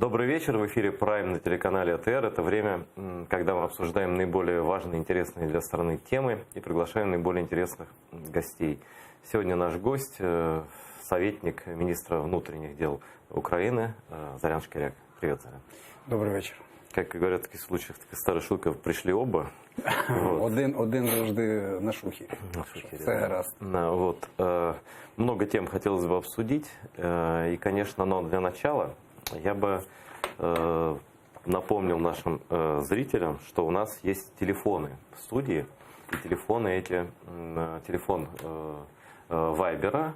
Добрый вечер. В эфире Prime на телеканале АТР. Это время, когда мы обсуждаем наиболее важные, интересные для страны темы и приглашаем наиболее интересных гостей. Сегодня наш гость – советник министра внутренних дел Украины Зарян Шкиряк. Привет, Зарян. Добрий вечір. Как говорят в таких случаях, такая старая шутка, пришли оба. Вот. Один завжди на шухі. Все гаразд. Вот. Много тем хотелось бы обсудить. И, конечно, но для начала я бы напомнил нашим зрителям, что у нас есть телефоны в студии. И телефоны эти, телефон Вайбера,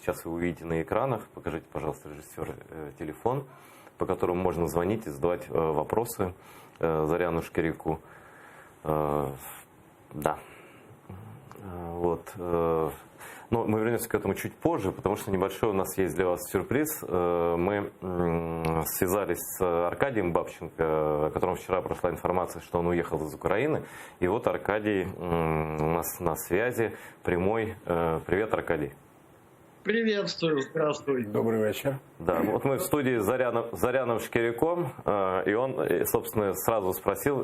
сейчас вы увидите на экранах, покажите, пожалуйста, режиссер, телефон, по которому можно звонить и задавать вопросы Заряну Шкиряку. Да. Вот. Но мы вернемся к этому чуть позже, потому что небольшой у нас есть для вас сюрприз. Мы связались с Аркадием Бабченко, о котором вчера прошла информация, что он уехал из Украины. И вот Аркадий у нас на связи, прямой. Привет, Аркадий. Приветствую, здравствуй. Добрый вечер. Да, вот мы в студии с Заряном Шкиряком, и он, собственно, сразу спросил,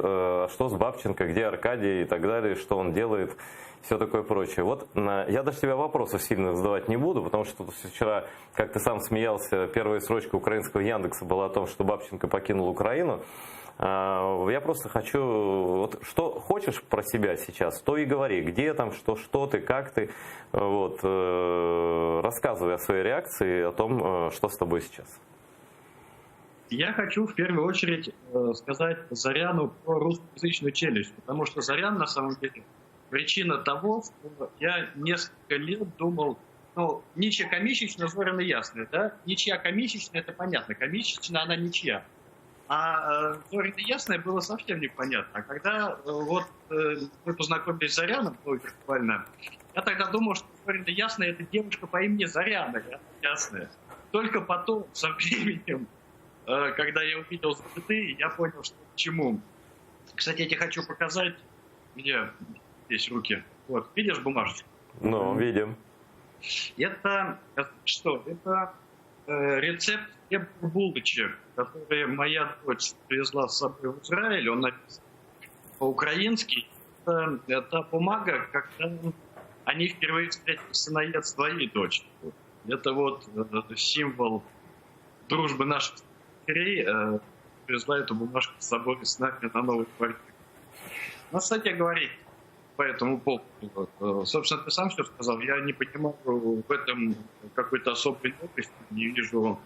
что с Бабченко, где Аркадий и так далее, что он делает, все такое прочее. Вот я даже тебе вопросов сильно задавать не буду, потому что вчера, как ты сам смеялся, первая строчка украинского Яндекса была о том, что Бабченко покинул Украину. Я просто хочу, вот, что хочешь про себя сейчас, то и говори, где там, что ты, как ты, вот, рассказывай о своей реакции, о том, что с тобой сейчас. Я хочу в первую очередь сказать Заряну про русскоязычную челюсть, потому что Зарян на самом деле причина того, что я несколько лет думал, ну, ничья комичечная, зоряно ясная, да, ничья комичечная, это понятно, комичечная она ничья. А зоряно ясное было совсем непонятно. А когда вот мы познакомились с Заряном, виртуально, я тогда думал, что зоряно ясная это девушка по имени Заряна, ясная. Только потом, со временем, когда я увидел цветы, я понял, что к чему. Кстати, я тебе хочу показать, где здесь руки. Вот, видишь бумажечку? Ну, видим. Это что? Это рецепт булочек, которые моя дочь привезла с собой в Израиль. Он написан по-украински. Это бумага, когда они впервые встретили сыновья с твоей дочерью. Это вот символ дружбы наших сыновей. Привезла эту бумажку с собой с нами на новую квартиру. Ну, кстати говоря, по этому поводу, собственно, ты сам все сказал. Я не понимаю в этом какой-то особой новости, не вижу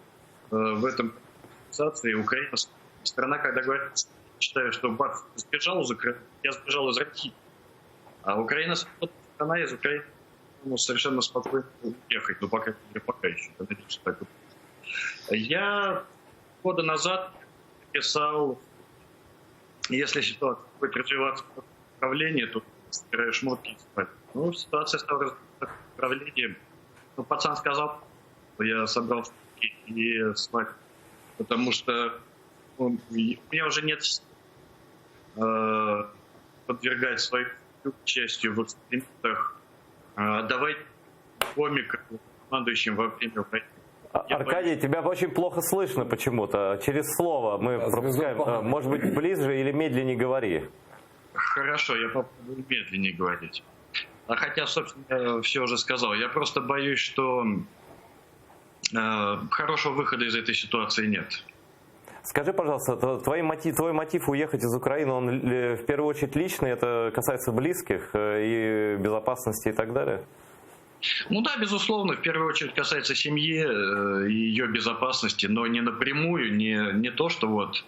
в этом компенсации. Украина страна, когда говорят, считаю, что Бабченко сбежал из Украины, я сбежал из России. А Украина страна, из Украины совершенно спокойно уехать, но пока еще. Я года назад писал, если ситуация будет развиваться в направлении, то собираю шмотки и спать. Ну, ситуация стала развиваться в направлении. Ну, пацан сказал, что я собрал шмотки и спать. Потому что у меня уже нет подвергать свою частью в экспериментах. Давайте комик командующим во время войны. Аркадий, тебя очень плохо слышно почему-то. Через слово мы пропускаем. Может быть, ближе или медленнее говори. Хорошо, я попробую медленнее говорить. А хотя, собственно, я все уже сказал. Я просто боюсь, что хорошего выхода из этой ситуации нет. Скажи, пожалуйста, твой мотив уехать из Украины, он в первую очередь личный, это касается близких и безопасности и так далее? Ну да, безусловно, в первую очередь касается семьи и ее безопасности, но не напрямую, не то, что вот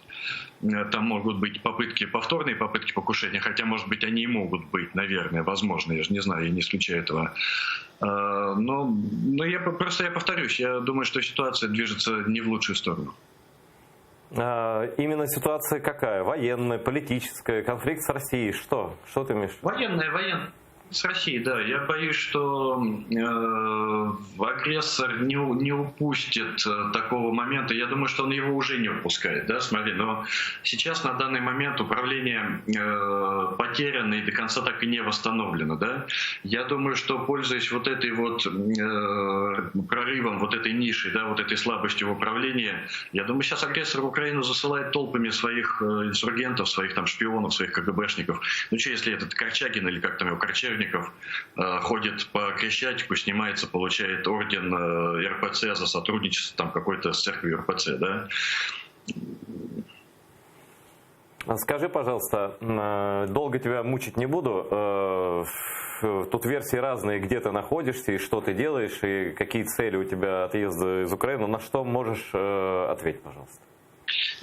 там могут быть повторные попытки покушения, хотя, может быть, они и могут быть, наверное, возможно, я же не знаю, я не исключаю этого. Но я повторюсь, я думаю, что ситуация движется не в лучшую сторону. Именно ситуация какая? Военная, политическая, конфликт с Россией? Что ты имеешь? Военная. С Россией, да. Я боюсь, что агрессор не упустит такого момента. Я думаю, что он его уже не упускает. Да? Смотри, но сейчас на данный момент управление потеряно и до конца так и не восстановлено. Да? Я думаю, что, пользуясь вот этой вот прорывом, вот этой нишей, да, вот этой слабостью в управлении, я думаю, сейчас агрессор в Украину засылает толпами своих инсургентов, своих там шпионов, своих КГБшников. Ну что, если этот Корчагин или как там его, Корчевников, ходит по Крещатику, снимается, получает орден РПЦ за сотрудничество там какой-то с церковью РПЦ, да? Скажи, пожалуйста, долго тебя мучить не буду. Тут версии разные, где ты находишься и что ты делаешь, и какие цели у тебя отъезда из Украины. На что можешь ответить, пожалуйста?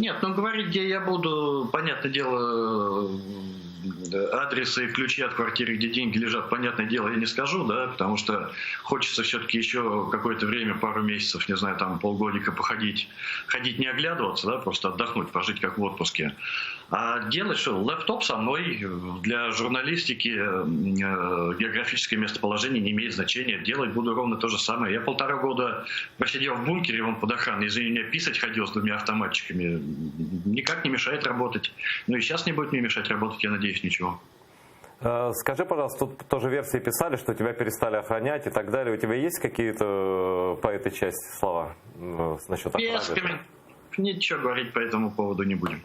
Нет, ну говорить, где я буду, понятное дело, адресы и ключи от квартиры, где деньги лежат, понятное дело, я не скажу, да, потому что хочется все-таки еще какое-то время, пару месяцев, не знаю, там полгодика походить, ходить не оглядываться, да, просто отдохнуть, пожить как в отпуске. А делать что? Лэптоп со мной, для журналистики географическое местоположение не имеет значения. Делать буду ровно то же самое. Я 1,5 года просидел в бункере вон под охраной, извини меня, писать ходил с 2 автоматчиками. Никак не мешает работать. Ну и сейчас не будет мне мешать работать, я надеюсь, ничего. Скажи, пожалуйста, тут тоже версии писали, что тебя перестали охранять и так далее. У тебя есть какие-то по этой части слова насчет охраны? Ничего говорить по этому поводу не будем.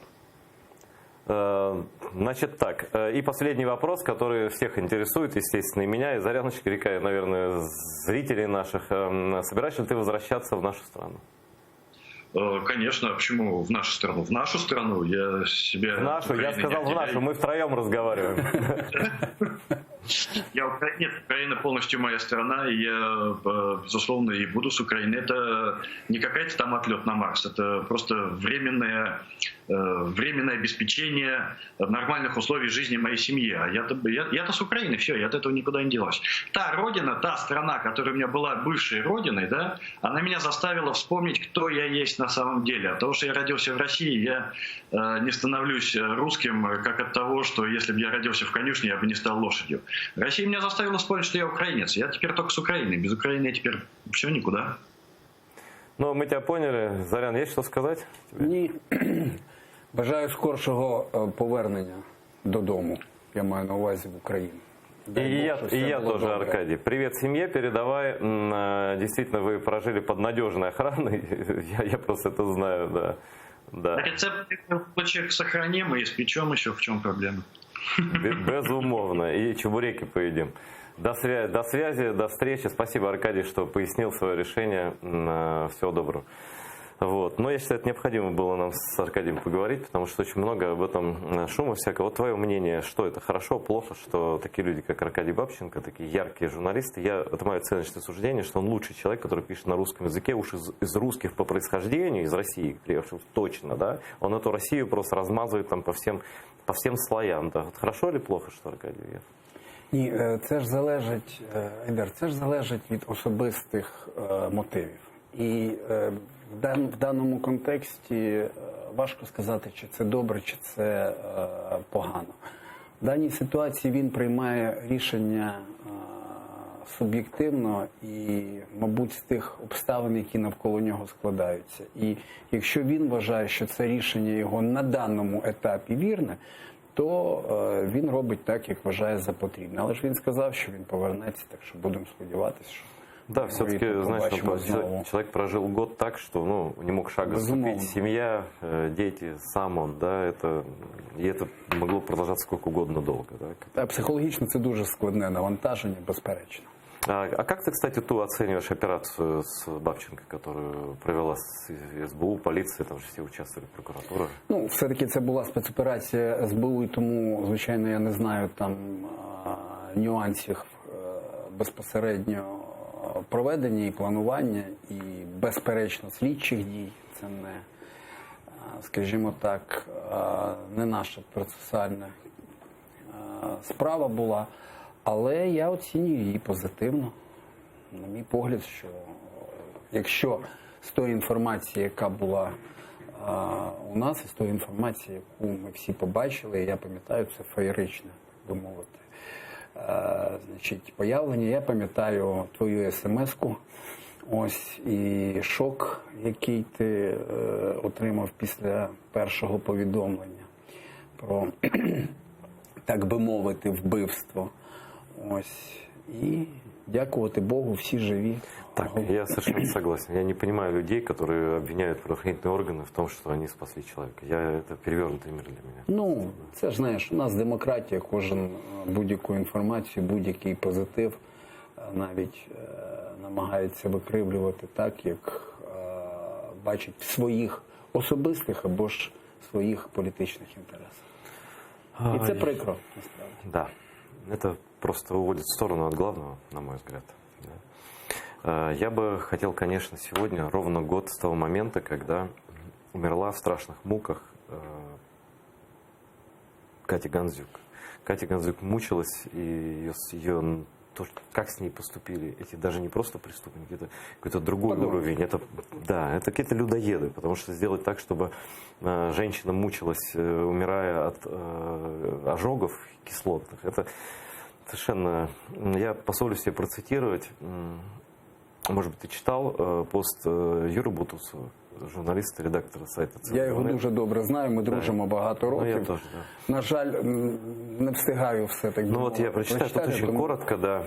Значит так, и последний вопрос, который всех интересует, естественно, и меня, и Заряна Шкиряка, и, наверное, зрителей наших. Собираешься ли ты возвращаться в нашу страну? Конечно, почему в нашу страну? В нашу страну я себя... В нашу? Я сказал в нашу, мы втроем разговариваем. Нет, Украина полностью моя страна, и я, безусловно, и буду с Украины. Это не какая-то там отлет на Марс, это просто временное обеспечение нормальных условий жизни моей семьи. А я-то с Украины, все, я от этого никуда не делась. Та родина, та страна, которая у меня была бывшей родиной, да, она меня заставила вспомнить, кто я есть на самом деле. От того, что я родился в России, я не становлюсь русским, как от того, что если бы я родился в конюшне, я бы не стал лошадью. Россия меня заставила вспомнить, что я украинец. Я теперь только с Украиной. Без Украины я теперь все никуда. Ну, мы тебя поняли. Зарян, есть что сказать? Ні. Бажаю скоршого повернення додому. Я маю на увазі в Україну. И я тоже, Аркадий. Привет семье, передавай. Действительно, вы прожили под надежной охраной. Я просто это знаю, да. Рецепт почек сохраним и испечем еще, в чем проблема. Безумовно. И чебуреки поедим. До связи, до встречи. Спасибо, Аркадий, что пояснил свое решение. Всего доброго. Вот. Но я считаю, это необходимо было нам с Аркадием поговорить, потому что очень много об этом шума всякого. Вот твое мнение, что это хорошо, плохо, что такие люди, как Аркадий Бабченко, такие яркие журналисты, это мое оценочное суждение, что он лучший человек, который пишет на русском языке, уж из русских по происхождению, из России, приехавших точно, да, он эту Россию просто размазывает там по всем слоям. Да. Вот хорошо или плохо, что Аркадий уехал? Ні, це ж залежить, Айдар, це ж залежить від особистих мотивів. І в даному контексті важко сказати, чи це добре, чи це погано. В даній ситуації він приймає рішення суб'єктивно і, мабуть, з тих обставин, які навколо нього складаються. І якщо він вважає, що це рішення його на даному етапі вірне, то він робить так, як вважає за потрібне. Але ж він сказав, що він повернеться, так що будемо сподіватися, що... Да, все-таки, знаешь, человек прожил год так, что не мог шага ступить. Семья, дети, сам он, да, и это могло продолжаться сколько угодно долго. Да? Психологічно це дуже складне навантаження, безперечно. А как ты, кстати, оцениваешь операцию с Бабченко, которую провела СБУ, полиция, там же все участвовали, прокуратура? Ну, все-таки це була спецоперація СБУ, і тому, звичайно, я не знаю там нюансів безпосередньо проведення і планування, і, безперечно, слідчих дій. Це не, скажімо так, не наша процесуальна справа була. Але я оцінюю її позитивно. На мій погляд, що якщо з тої інформації, яка була у нас, і з тої інформації, яку ми всі побачили, я пам'ятаю, це феєричне, так би мовити, значить, появлення. Я пам'ятаю твою смс-ку, ось, і шок, який ти отримав після першого повідомлення про, так би мовити, вбивство. Ось. І дякувати Богу, всі живі. Так, я совершенно согласен. Я не понимаю людей, которые обвиняют правоохранительные органы в том, что они спасли человека. Это перевернутый мир для меня. Ну, це ж, знаєш, у нас демократія, кожен будь-яку інформацію, будь-який позитив навіть намагається викривлювати так, як бачить в своїх особистих або ж своїх політичних інтересах. І це прикро, насправді. Да, это просто уводит в сторону от главного, на мой взгляд. Да. Я бы хотел, конечно, сегодня ровно год с того момента, когда умерла в страшных муках Катя Гандзюк. Катя Гандзюк мучилась, и ее то, как с ней поступили, эти даже не просто преступники, это какой-то другой уровень. Это, да, это какие-то людоеды, потому что сделать так, чтобы женщина мучилась, умирая от ожогов кислотных, это совершенно... Я позволю себе процитировать, может быть, ты читал пост Юры Бутусова, журналіста, редактора сайту «Центр». Я його дуже добре знаю, ми дружимо багато років. Ну, я тоже, да. На жаль, не встигаю все так. Ну вот я прочитаю тут очень коротко, да.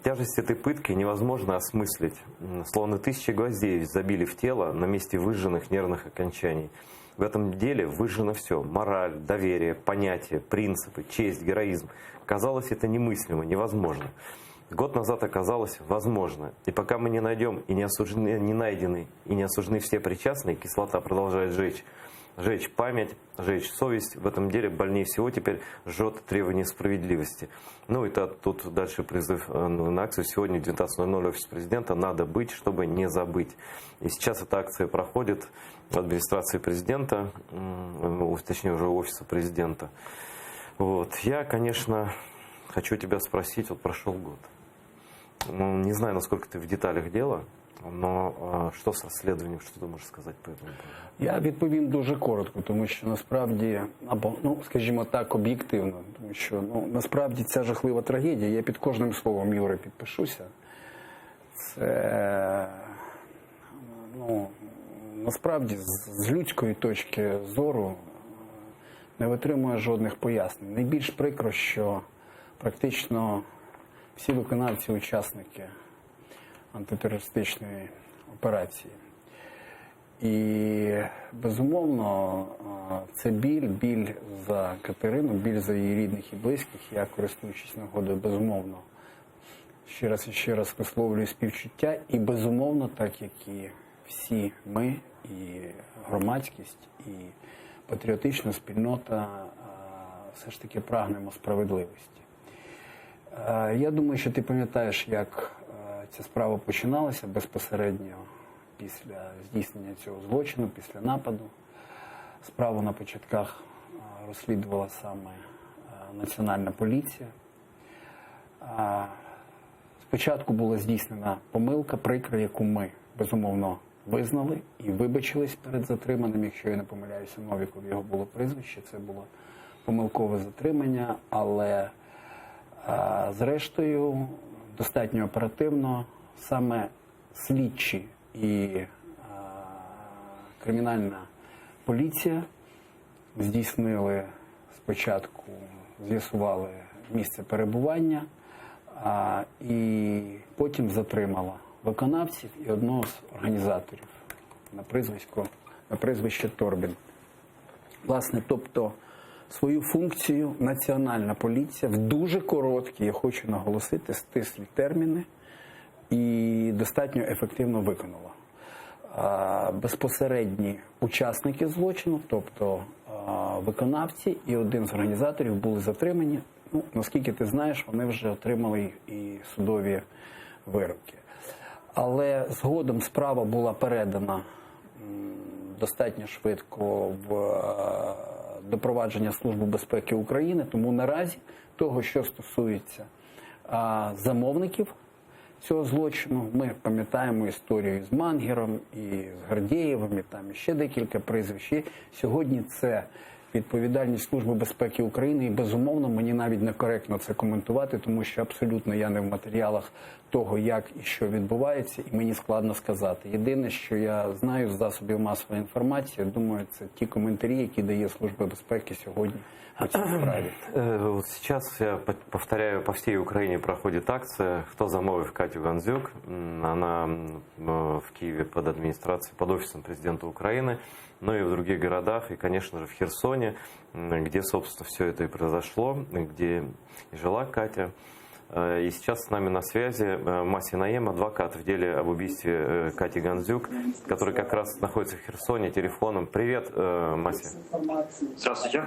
Тяжесть этой пытки невозможно осмыслить. Словно тысячи гвоздей забили в тело на месте выжженных нервных окончаний. В этом деле выжжено все. Мораль, доверие, понятия, принципы, честь, героизм. Казалось, это немыслимо, невозможно. Год назад оказалось возможно. И пока мы не найдем и не осуждены, не найдены и не осуждены все причастные, кислота продолжает жечь. Жечь память, жечь совесть. В этом деле больнее всего теперь жжет требование справедливости. Ну и тут дальше призыв на акцию. Сегодня в 19:00 офис президента «Надо быть, чтобы не забыть». И сейчас эта акция проходит в администрации президента, точнее уже офиса президента. Вот. Я, конечно, хочу тебя спросить, вот прошел год. Не знаю, насколько ты в деталях дела, но що з розслідуванням, що ти можеш сказати по цьому? Я відповім дуже коротко, тому що насправді, або, скажімо так, об'єктивно, тому що, насправді ця жахлива трагедія, я під кожним словом Юри підпишуся, це, насправді, з людської точки зору не витримує жодних пояснень. Найбільш прикро, що практично всі виконавці, учасники антитерористичної операції. І, безумовно, це біль за Катерину, біль за її рідних і близьких. Я, користуючись нагодою, безумовно, ще раз висловлюю співчуття. І, безумовно, так як і всі ми, і громадськість, і патріотична спільнота, все ж таки прагнемо справедливості. Я думаю, що ти пам'ятаєш, як ця справа починалася безпосередньо після здійснення цього злочину, після нападу. Справу на початках розслідувала саме Національна поліція. Спочатку була здійснена помилка, прикра, яку ми, безумовно, визнали і вибачились перед затриманим. Якщо я не помиляюся, Новіков його було прізвище, це було помилкове затримання, але зрештою достатньо оперативно саме слідчі і кримінальна поліція здійснили спочатку, з'ясували місце перебування і потім затримала виконавців і одного з організаторів на прізвище Торбін. Власне, тобто свою функцію Національна поліція в дуже короткі, я хочу наголосити, стислі терміни і достатньо ефективно виконала. Безпосередні учасники злочину, тобто виконавці і один з організаторів були затримані. Наскільки ти знаєш, вони вже отримали і судові вироки. Але згодом справа була передана достатньо швидко до провадження Служби безпеки України, тому наразі того, що стосується замовників цього злочину, ми пам'ятаємо історію з Мангером і з Гордєєвим, і там ще декілька прізвищ. Сьогодні це відповідальність Служби безпеки України, і безумовно мені навіть некоректно це коментувати, тому що абсолютно я не в матеріалах того, як і що відбувається, і мені складно сказати. Єдине, що я знаю з засобів масової інформації, думаю, це ті коментарі, які дає Служба безпеки сьогодні по цій справі. Вот сейчас, я повторяю, по всей Украине проходит акция «Кто замовив Катю Гандзюк?». Она в Киеве под администрацией, под офисом президента Украины, но и в других городах, и, конечно же, в Херсоне, где, собственно, все это и произошло, где и жила Катя. И сейчас с нами на связи Масі Наєм, адвокат в деле об убийстве Кати Гандзюк, который как раз находится в Херсоне телефоном. Привет, Мася. Здравствуйте.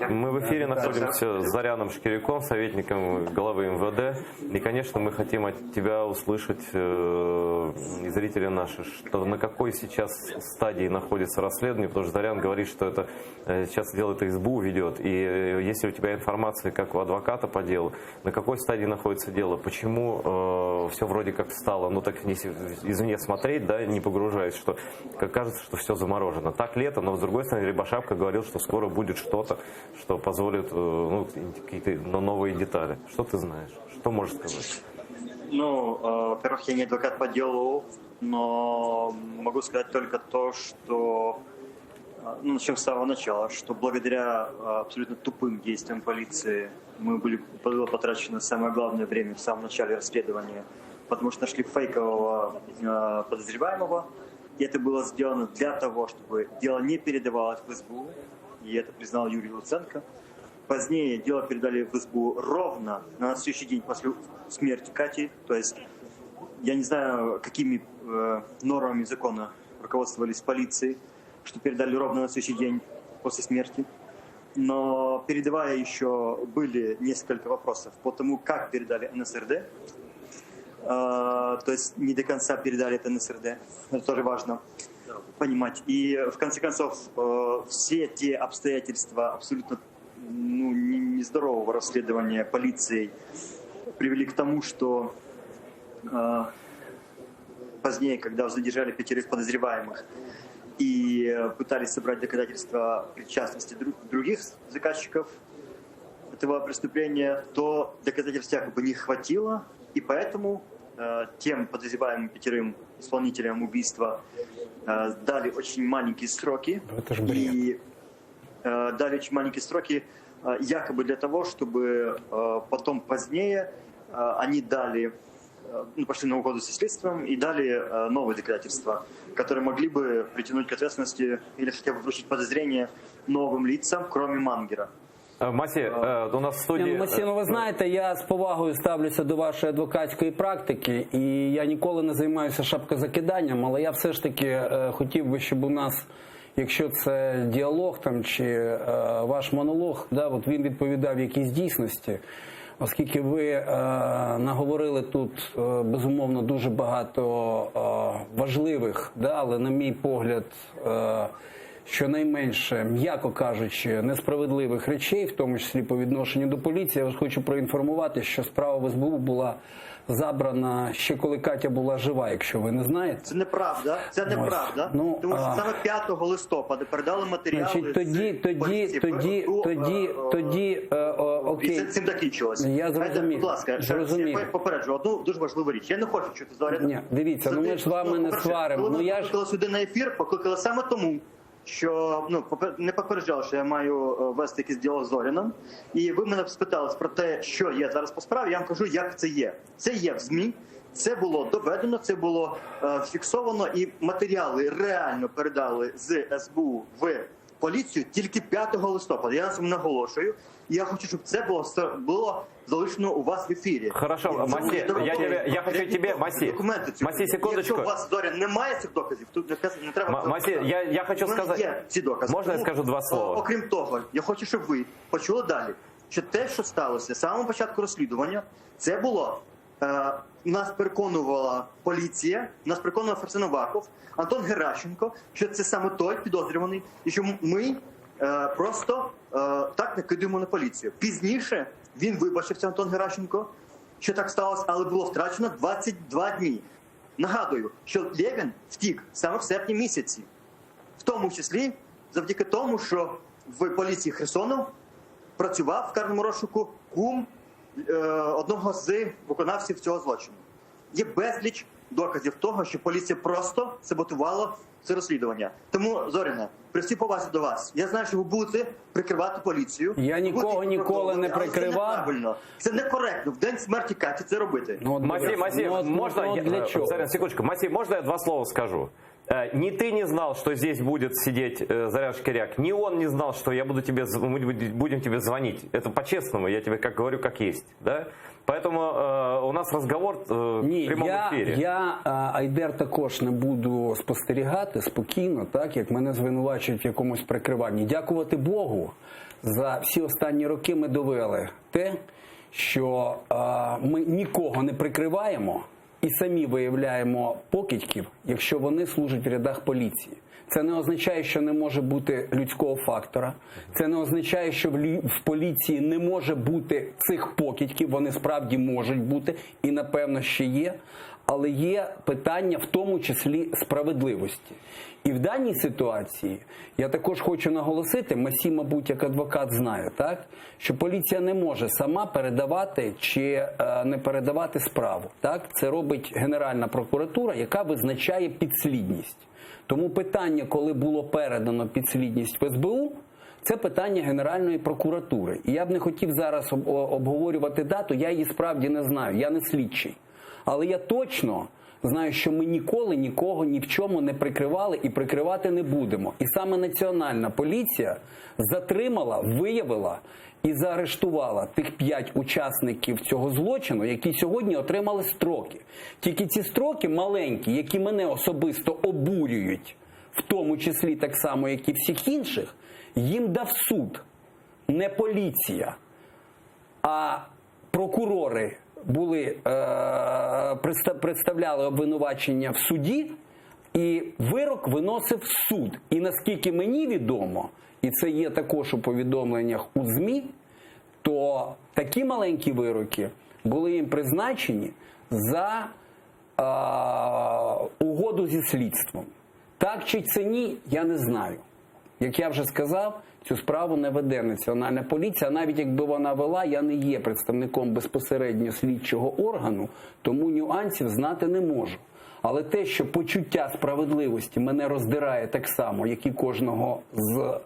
Мы в эфире находимся с Заряном Шкиряком, советником главы МВД. И, конечно, мы хотим от тебя услышать, и зрители наши, что на какой сейчас стадии находится расследование, потому что Зарян говорит, что это сейчас дело это СБУ ведет. И если у тебя информация, как у адвоката по делу, на какой стадии находится дело, почему все вроде как стало, ну так извне смотреть, да, не погружаясь, что как кажется, что все заморожено. Так ли это, но с другой стороны, Рябошапка говорил, что скоро будет что-то, что позволит какие-то новые детали. Что ты знаешь? Что можешь сказать? Ну, во-первых, я не адвокат по делу, но могу сказать только то, что, ну, начнем с самого начала, что благодаря абсолютно тупым действиям полиции было потрачено самое главное время в самом начале расследования, потому что нашли фейкового подозреваемого, и это было сделано для того, чтобы дело не передавалось в СБУ, и это признал Юрий Луценко. Позднее дело передали в СБУ ровно на следующий день после смерти Кати. То есть я не знаю, какими нормами закона руководствовались полиции, что передали ровно на следующий день после смерти. Но передавая еще были несколько вопросов по тому, как передали НСРД. То есть не до конца передали это НСРД. Это тоже важно понимать. И в конце концов все те обстоятельства абсолютно нездорового расследования полицией привели к тому, что позднее, когда задержали 5 подозреваемых и пытались собрать доказательства причастности других заказчиков этого преступления, то доказательств якобы не хватило, и поэтому тем подозреваемым 5 исполнителям убийства дали очень маленькие сроки. Это ж бред. И дали очень маленькие сроки якобы для того, чтобы потом позднее они дали, пошли на угоду со следствием и дали новые доказательства, которые могли бы притянуть к ответственности или хотя бы вручить подозрение новым лицам, кроме Мангера. Масі, у нас в студії... Масі, ви знаєте, я з повагою ставлюся до вашої адвокатської практики, і я ніколи не займаюся шапкозакиданням, але я все ж таки хотів би, щоб у нас, якщо це діалог там, чи ваш монолог, да, от він відповідав якійсь дійсності, оскільки ви наговорили тут, безумовно, дуже багато важливих, да, але, на мій погляд, щонайменше, м'яко кажучи, несправедливих речей, в тому числі по відношенню до поліції. Я вас хочу проінформувати, що справа в СБУ була забрана ще коли Катя була жива, якщо ви не знаєте. Це неправда, це неправда. Ну, тому що саме 5 листопада передали матеріали. Значить, тоді, окей. І цим закінчилося. Я зрозумів. Будь ласка, я попереджу одну дуже важливу річ. Я не хочу чути Зоряна. Ні, дивіться, ну ми ж з вами не сваримо. Коли ми покликали сюди на ефір, покликали саме тому, що не попереджали, що я маю вести якийсь діалог з Зоряном. І ви мене спитали про те, що є зараз по справі, я вам кажу, як це є. Це є в ЗМІ, це було доведено, це було фіксовано, і матеріали реально передали з СБУ в поліцію тільки 5 листопада. Я на цьому наголошую. І я хочу, щоб це було залишено у вас в ефірі. Хорошо, Масі, я хочу тебе, Масі, секундочку. Якщо у вас, Зорян, немає цих доказів, то не треба... Масі, я хочу сказати... Є ці докази. Можна я скажу 2 слова? Окрім того, я хочу, щоб ви почули далі, що те, що сталося з самого початку розслідування, це було... Нас переконувала поліція, нас переконував Арсен Аваков, Антон Геращенко, що це саме той підозрюваний, і що ми просто так накидуємо на поліцію. Пізніше він вибачився, Антон Геращенко, що так сталося, але було втрачено 22 дні. Нагадую, що Левін втік саме в серпні місяці. В тому числі завдяки тому, що в поліції Херсону працював в карному розшуку кум одного з виконавців цього злочину. Є безліч доказів того, що поліція просто саботувала це розслідування. Тому, Зоряне, при всій повазі до вас, я знаю, що ви будете прикривати поліцію. Я нікого ніколи не прикривав. Це неправильно, це некоректно. В день смерті Каті це робити. Масим, можно для чего? секундочку. Масим, можно я 2 слова скажу? Ни ты не знал, что здесь будет сидеть Зарян Шкиряк, ни он не знал, что мы будем тебе звонить. Это по-честному, я тебе как говорю, как есть. Да? Поэтому у нас разговор в прямому ефірі. Я, Айдер, також не буду спостерігати спокійно, так, як мене звинувачують в якомусь прикриванні. Дякувати Богу, за всі останні роки ми довели те, що ми нікого не прикриваємо і самі виявляємо покидьків, якщо вони служать в рядах поліції. Це не означає, що не може бути людського фактора. Це не означає, що в поліції не може бути цих покидьків. Вони справді можуть бути і, напевно, ще є. Але є питання в тому числі справедливості. І в даній ситуації я також хочу наголосити, Масі, мабуть, як адвокат знає, так, що поліція не може сама передавати чи не передавати справу. Так? Це робить Генеральна прокуратура, яка визначає підслідність. Тому питання, коли було передано підслідність в СБУ, це питання Генеральної прокуратури. І я б не хотів зараз обговорювати дату, я її справді не знаю, я не слідчий. Але я точно знаю, що ми ніколи нікого ні в чому не прикривали і прикривати не будемо. І саме Національна поліція затримала, виявила і заарештувала тих 5 учасників цього злочину, які сьогодні отримали строки. Тільки ці строки маленькі, які мене особисто обурюють, в тому числі так само, як і всіх інших, їм дав суд, не поліція, а прокурори представляли обвинувачення в суді, і вирок виносив суд. І наскільки мені відомо, і це є також у повідомленнях у ЗМІ, то такі маленькі вироки були їм призначені за угоду зі слідством. Так чи це ні, я не знаю. Як я вже сказав, цю справу не веде Національна поліція, а навіть якби вона вела, я не є представником безпосередньо слідчого органу, тому нюансів знати не можу. Але те, що почуття справедливості мене роздирає так само, як і кожного з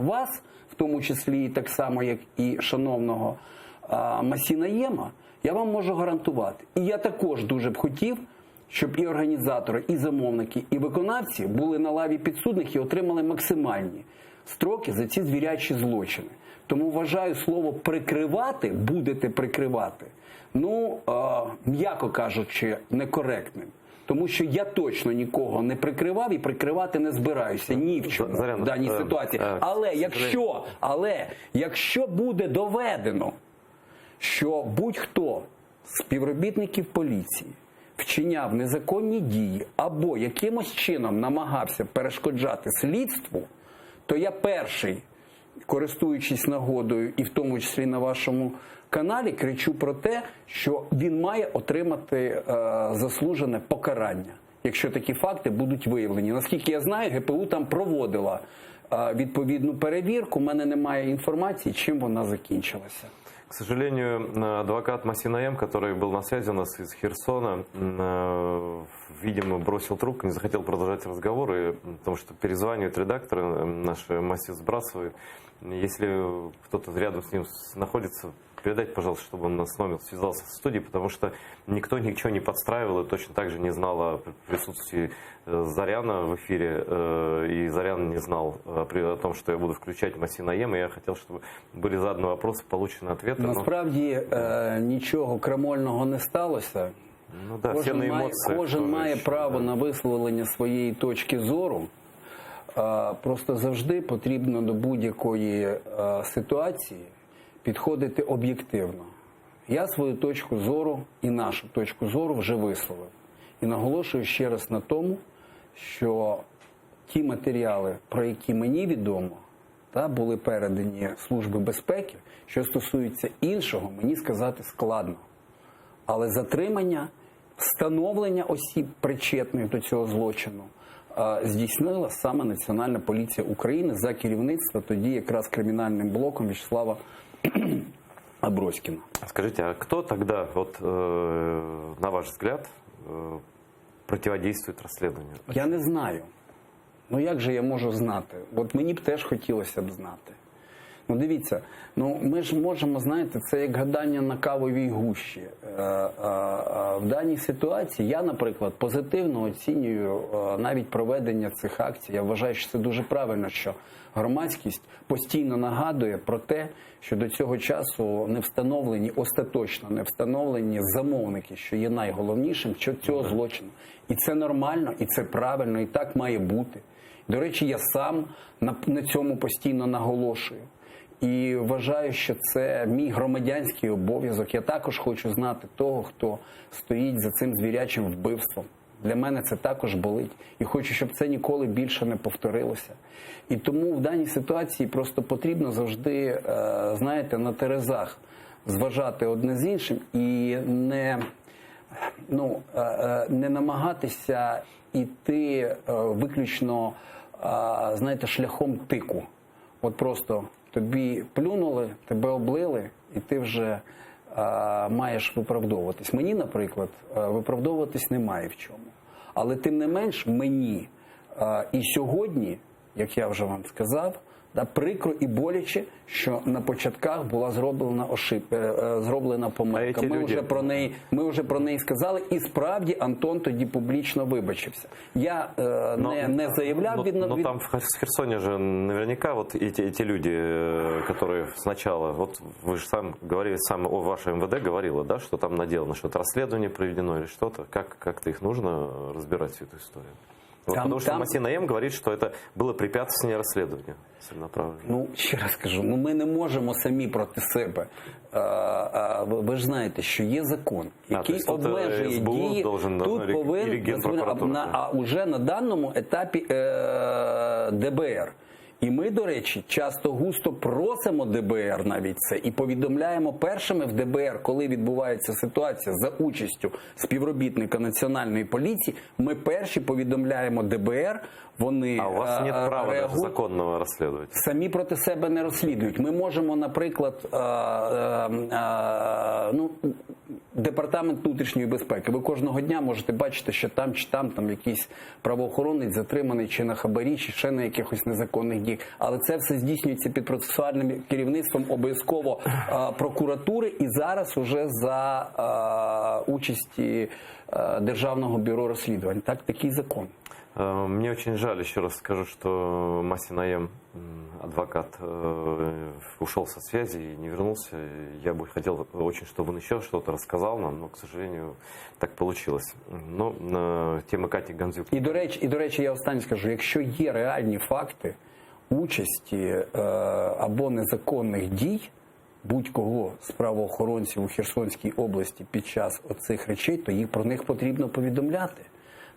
вас, в тому числі і так само, як і шановного Масі Наєма, я вам можу гарантувати. І я також дуже б хотів, щоб і організатори, і замовники, і виконавці були на лаві підсудних і отримали максимальні строки за ці звірячі злочини. Тому вважаю слово «прикривати», будете прикривати, м'яко кажучи, некоректним. Тому що я точно нікого не прикривав і прикривати не збираюся ні в чому в даній ситуації. Але якщо буде доведено, що будь-хто з співробітників поліції вчиняв незаконні дії або якимось чином намагався перешкоджати слідству, то я перший, користуючись нагодою і в тому числі на вашому каналі, кричу про те, що він має отримати заслужене покарання, якщо такі факти будуть виявлені. Наскільки я знаю, ГПУ там проводила відповідну перевірку, у мене немає інформації, чим вона закінчилася. К сожалению, адвокат Масі Наєм, который был на связи у нас из Херсона, видимо, бросил трубку, не захотел продолжать разговор, потому что перезванивают редакторы, наши Масі сбрасывают. Если кто-то рядом с ним находится, передайте, пожалуйста, чтобы он с номером связался в студии, потому что никто ничего не подстраивал и точно так же не знал о присутствии Заряна в эфире, и Зарян не знал о том, что я буду включать Масі Наєм, и я хотел, чтобы были заданы вопросы, получены ответы. Насправді нічого крамольного не сталося. Ну, да, кожен має право на висловлення своєї точки зору. Просто завжди потрібно до будь-якої ситуації підходити об'єктивно. Я свою точку зору і нашу точку зору вже висловив. І наголошую ще раз на тому, що ті матеріали, про які мені відомо, були передані Служби безпеки, що стосується іншого, мені сказати складно. Але затримання, встановлення осіб, причетних до цього злочину, здійснила саме Національна поліція України за керівництва тоді якраз кримінальним блоком Вячеслава Аброськіна. Скажите, а кто тогда, вот, на ваш взгляд, противодействует расследованию? Я не знаю. Ну як же я можу знати? От мені б теж хотілося б знати. Ну дивіться, ну ми ж можемо, знаєте, це як гадання на кавовій гущі. В даній ситуації я, наприклад, позитивно оцінюю навіть проведення цих акцій. Я вважаю, що це дуже правильно, що громадськість постійно нагадує про те, що до цього часу не встановлені, остаточно не встановлені замовники, що є найголовнішим, що цього злочину. І це нормально, і це правильно, і так має бути. До речі, я сам на цьому постійно наголошую. І вважаю, що це мій громадянський обов'язок. Я також хочу знати того, хто стоїть за цим звірячим вбивством. Для мене це також болить. І хочу, щоб це ніколи більше не повторилося. І тому в даній ситуації просто потрібно завжди, знаєте, на терезах зважати одне з іншим і не намагатися йти виключно, знаєте, шляхом тику. От просто тобі плюнули, тебе облили, і ти вже маєш виправдовуватись. Мені, наприклад, виправдовуватись немає в чому. Але тим не менш мені і сьогодні, як я вже вам сказав, прикро і боляче, що на початках була зроблена помилка. Ми вже про неї сказали, і справді Антон тоді публічно вибачився. Я не заявляв від... Но там в Херсоне же наверняка вот эти люди, которые сначала, вот вы же сам говорили, ваше МВД говорило, да, что там наделано, что-то расследование проведено или что-то, как-то их нужно разбирать всю эту историю? Вот, потому что Масина М говорит, что это было препятствие расследованию целенаправленно. Ну, ще раз кажу, ми не можемо самі проти себе. Ви ж знаєте, що є закон, який обмежує дії. Тут повинен, а уже на даному етапі ДБР. І ми, до речі, часто густо просимо ДБР навіть це і повідомляємо першими в ДБР, коли відбувається ситуація за участю співробітника Національної поліції, ми перші повідомляємо ДБР, вони а у вас нет права реагують, законного розслідувати? Самі проти себе не розслідують. Ми можемо, наприклад, Департамент внутрішньої безпеки. Ви кожного дня можете бачити, що там чи там якийсь правоохоронець затриманий чи на хабарі, чи ще на якихось незаконних діях. Але це все здійснюється під процесуальним керівництвом обов'язково прокуратури і зараз уже за участі Державного бюро розслідувань. Так, такий закон. Мне очень жаль, еще раз скажу, что Масин М, адвокат, ушел со связи и не вернулся. Я бы хотел очень, чтобы он еще что-то рассказал нам, но, к сожалению, так получилось. Но тема Каті Гандзюк... І до речі, я останнє скажу, якщо є реальні факти участі або незаконних дій будь-кого з правоохоронців у Херсонській області під час оцих речей, то їх про них потрібно повідомляти.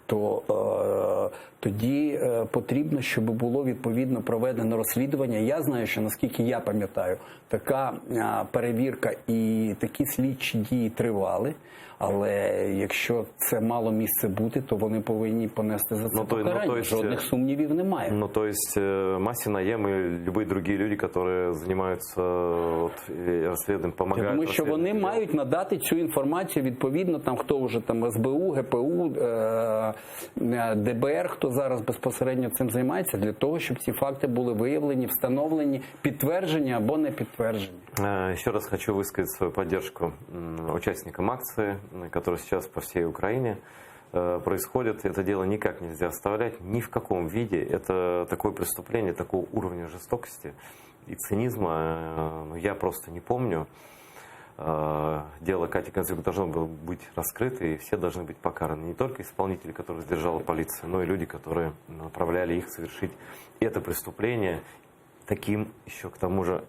То тоді потрібно, щоб було відповідно проведено розслідування. Я знаю, що, наскільки я пам'ятаю, така перевірка і такі слідчі дії тривали, але якщо це мало місце бути, то вони повинні понести за це покарання. Жодних сумнівів немає. Ну, то есть Масин М и любые другие люди, которые занимаются розслідуванням, допомагають. Я думаю, що вони мають надати цю інформацію відповідно, там хто вже там СБУ, ГПУ, ДБР, хто зараз безпосередньо цим займається, для того, щоб ці факти були виявлені, встановлені, підтверджені або не підтверджені. Еще раз хочу высказать свою поддержку участникам акции, которая сейчас по всей Украине происходит. Это дело никак нельзя оставлять, ни в каком виде. Это такое преступление, такого уровня жестокости и цинизма, я просто не помню. Дело Кати Гандзюк должно было быть раскрыто, и все должны быть покараны. Не только исполнители, которых сдержала полиция, но и люди, которые направляли их совершить это преступление таким еще к тому же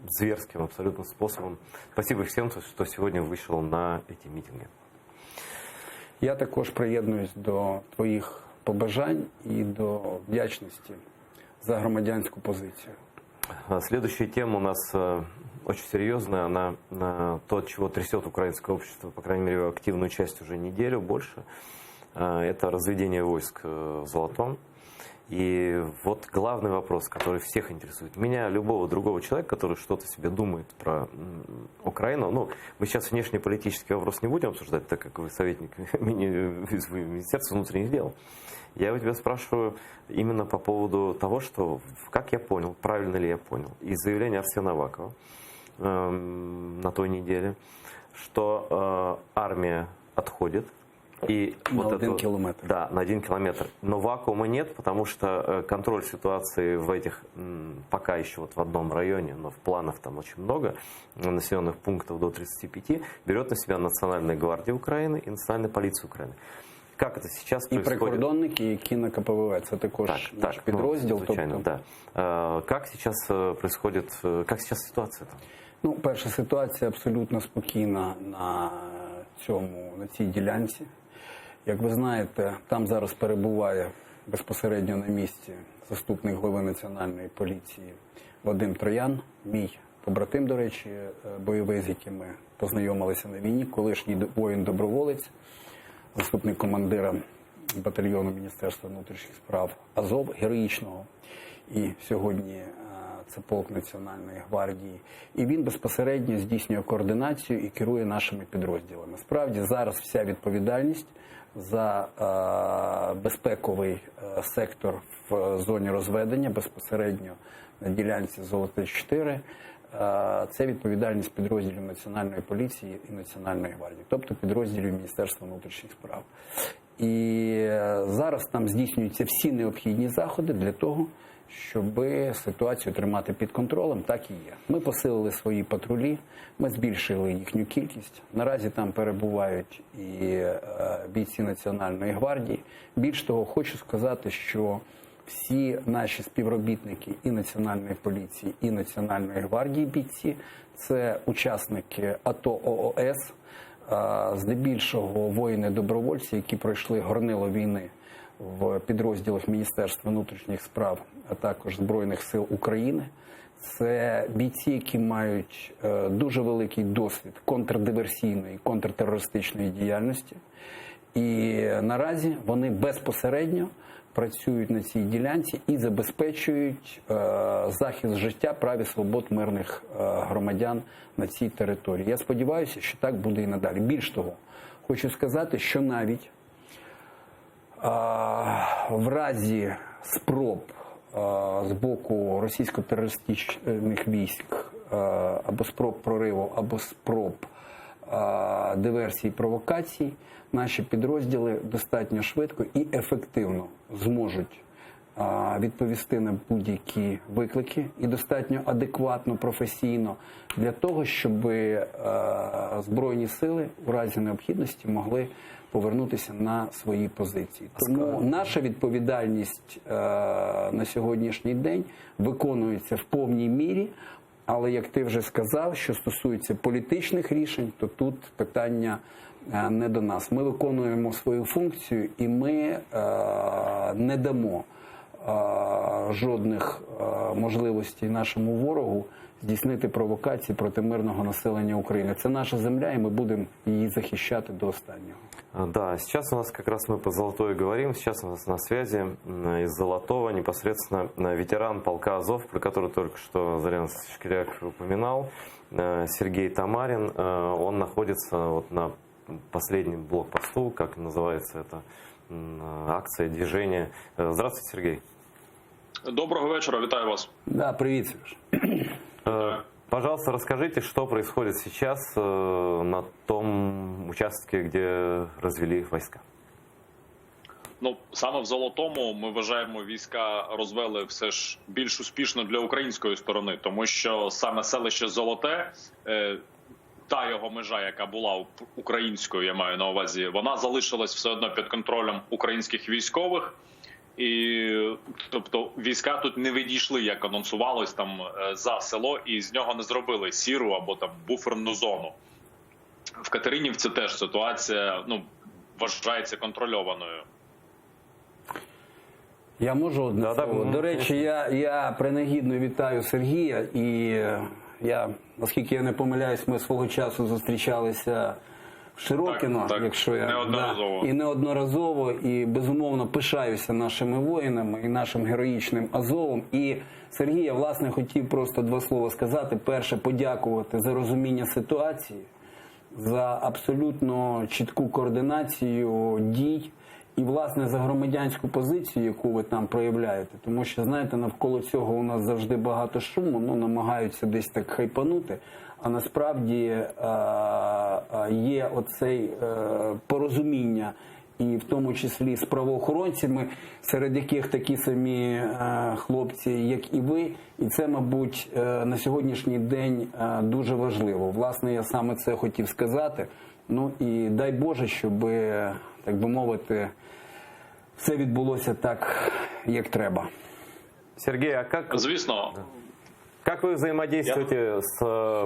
зверским абсолютно способом. Спасибо всем, кто сегодня вышел на эти митинги. Я також приєднуюсь до твоїх побажань і до вдячності за громадянську позицію. Следующая тема у нас очень серьезная. Она то, от чего трясет украинское общество, по крайней мере, активную часть уже неделю, больше. это разведение войск в Золотом. И вот главный вопрос, который всех интересует. Меня, любого другого человека, который что-то себе думает про Украину. Ну, мы сейчас внешнеполитический вопрос не будем обсуждать, так как вы советник Министерства внутренних дел. Я у тебя спрашиваю именно по поводу того, что, как я понял, правильно ли я понял, из заявления Арсена Авакова на той неделе, что армия отходит. И на вот 1 километр. Да, на 1 километр. Но вакуума нет, потому что контроль ситуации в этих, пока еще вот в одном районе, но в планах там очень много, населенных пунктов до 35, берет на себя Национальная гвардия Украины и Национальная полиция Украины. Как это сейчас І происходит? прикордонники, які на КПВВ, це також наш підрозділ. Звичайно, да. Как сейчас происходит, как сейчас ситуация там? Ну, перша ситуація абсолютно спокійна на цій ділянці. Як ви знаєте, там зараз перебуває безпосередньо на місці заступник голови Національної поліції Вадим Троян, мій побратим, до речі, бойовий, з яким ми познайомилися на війні, колишній воїн-доброволець, заступник командира батальйону Міністерства внутрішніх справ Азов, героїчного, і сьогодні це полк Національної гвардії. І він безпосередньо здійснює координацію і керує нашими підрозділами. Справді, зараз вся відповідальність за безпековий сектор в зоні розведення, безпосередньо на ділянці Золоте-4, це відповідальність підрозділів Національної поліції і Національної гвардії, тобто підрозділів Міністерства внутрішніх справ. І зараз там здійснюються всі необхідні заходи для того, щоб ситуацію тримати під контролем, так і є. Ми посилили свої патрулі, ми збільшили їхню кількість. Наразі там перебувають і бійці Національної гвардії. Більш того, хочу сказати, що всі наші співробітники і Національної поліції, і Національної гвардії бійці – це учасники АТО ООС, здебільшого воїни-добровольці, які пройшли горнило війни в підрозділах Міністерства внутрішніх справ, а також Збройних сил України. Це бійці, які мають дуже великий досвід контрдиверсійної, контртерористичної діяльності. І наразі вони безпосередньо працюють на цій ділянці і забезпечують захист життя, прав і свобод мирних громадян на цій території. Я сподіваюся, що так буде і надалі. Більш того, хочу сказати, що навіть в разі спроб з боку російсько-терористичних військ або спроб прориву, або спроб диверсій, провокацій, наші підрозділи достатньо швидко і ефективно зможуть відповісти на будь-які виклики і достатньо адекватно, професійно для того, щоб Збройні сили у разі необхідності могли повернутися на свої позиції. Тому наша відповідальність на сьогоднішній день виконується в повній мірі, але, як ти вже сказав, що стосується політичних рішень, то тут питання не до нас. Ми виконуємо свою функцію і ми не дамо жодних можливостей нашому ворогу здійснити провокації проти мирного населення України. Це наша земля, и мы будем її захищати до останнього. Да, сейчас у нас как раз мы по Золотой говорим. Сейчас у нас на связи из Золотого непосредственно ветеран полка Азов, про который только что Зарян Шкиряк упоминал, Сергей Тамарин. Он находится вот на последнем блокпосту, как называется эта акция, движение. Здравствуйте, Сергей. Доброго вечера, витаю вас. Да, привет, Сереж. Пожалуйста, расскажите, что происходит сейчас на том участке, где развели войска. Ну, саме в Золотому, ми вважаємо, війська розвели все ж більш успішно для української сторони, тому що саме селище Золоте, та його межа, яка була українською, я маю на увазі, вона залишилась все одно під контролем українських військових. І, тобто, війська тут не відійшли, як анонсувалось, там за село, і з нього не зробили сіру або там буферну зону. В Катеринівці теж ситуація, ну, вважається контрольованою. Я можу одне слово? До речі, я принагідно вітаю Сергія, і я, наскільки я не помиляюсь, ми свого часу зустрічалися Широкіно, Так, якщо я неодноразово. і неодноразово, і безумовно пишаюся нашими воїнами і нашим героїчним Азовом. І Сергій, я власне хотів просто два слова сказати. Перше, подякувати за розуміння ситуації, за абсолютно чітку координацію дій і, власне, за громадянську позицію, яку ви там проявляєте. Тому що, знаєте, навколо цього у нас завжди багато шуму, намагаються десь так хайпанути. А насправді є оцей порозуміння, і в тому числі з правоохоронцями, серед яких такі самі хлопці, як і ви. І це, мабуть, на сьогоднішній день дуже важливо. Власне, я саме це хотів сказати. Ну і дай Боже, щоб, так би мовити, все відбулося так, як треба. Сергей, а Звісно. как вы взаимодействуете с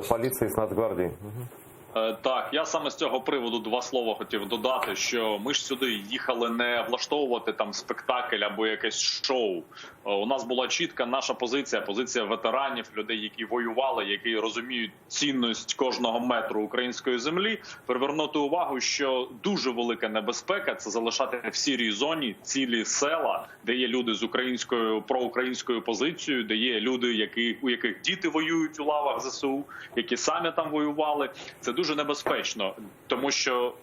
полицией, с Нацгвардией? Так, я саме з цього приводу два слова хотів додати, що ми ж сюди їхали не влаштовувати там спектакль або якесь шоу. У нас була чітка наша позиція ветеранів, людей, які воювали, які розуміють цінність кожного метру української землі, привернути увагу, що дуже велика небезпека – це залишати в сірій зоні цілі села, де є люди з проукраїнською позицією, де є люди, у яких діти воюють у лавах ЗСУ, які самі там воювали. Це дуже небезпечно, тому що